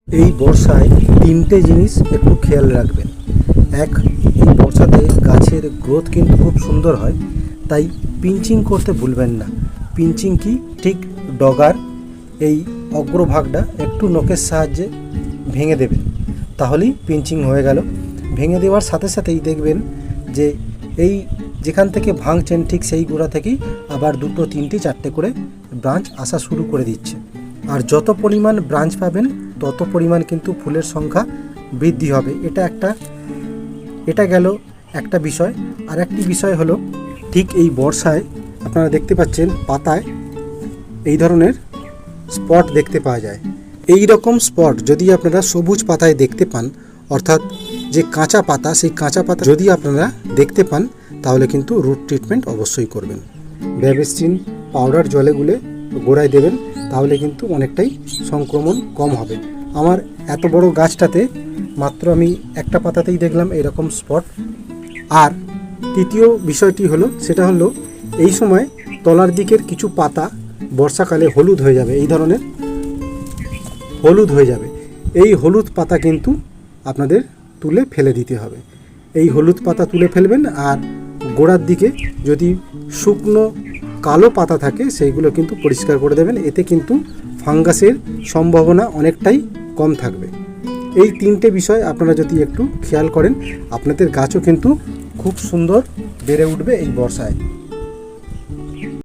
এই বর্ষায় তিনটে জিনিস একটু খেয়াল রাখবেন। এক, এই বর্ষাতে গাছের গ্রোথ কিন্তু খুব সুন্দর হয়, তাই পিঞ্চিং করতে ভুলবেন না। পিঞ্চিং কি, ঠিক ডগার এই অগ্রভাগটা একটু নখের সাহায্যে ভেঙে দেবেন, তাহলেই পিঞ্চিং হয়ে গেল। ভেঙে দেওয়ার সাথে সাথেই দেখবেন যে এই যেখান থেকে ভাঙছেন ঠিক সেই গোড়া থেকেই আবার দুটো, তিনটে, চারটে করে ব্রাঞ্চ আসা শুরু করে দিচ্ছে। আর যত পরিমাণ ব্রাঞ্চ পাবেন তত পরিমাণ কিন্তু ফুলের সংখ্যা বৃদ্ধি হবে। এটা গেল একটা বিষয়। আর একটি বিষয় হলো, ঠিক এই বর্ষায় আপনারা দেখতে পাচ্ছেন পাতায় এই ধরনের স্পট দেখতে পাওয়া যায়। এই রকম স্পট যদি আপনারা সবুজ পাতায় দেখতে পান, অর্থাৎ যে কাঁচা পাতা, সেই কাঁচা পাতা যদি আপনারা দেখতে পান, তাহলে কিন্তু রুট ট্রিটমেন্ট অবশ্যই করবেন। ব্যাবিস্টিন পাউডার জলে গুলে গোড়ায় দেবেন, তাহলে কিন্তু অনেকটাই সংক্রমণ কম হবে। আমার এত বড় গাছটাতে মাত্র আমি একটা পাতাতেই দেখলাম এরকম স্পট। আর তৃতীয় বিষয়টি হলো, সেটা হলো এই সময় তলার দিকের কিছু পাতা বর্ষাকালে হলুদ হয়ে যাবে, এই ধরনের হলুদ হয়ে যাবে। এই হলুদ পাতা কিন্তু আপনাদের তুলে ফেলে দিতে হবে। এই হলুদ পাতা তুলে ফেলবেন। আর গোড়ার দিকে যদি শুকনো কালো পাতা থাকে সেইগুলো কিন্তু পরিষ্কার করে দেবেন। এতে কিন্তু ফাঙ্গাসের সম্ভাবনা অনেকটাই কম থাকবে। এই তিনটে বিষয় আপনারা যদি একটু খেয়াল করেন, আপনাদের গাছও কিন্তু খুব সুন্দর বেড়ে উঠবে এই বর্ষায়।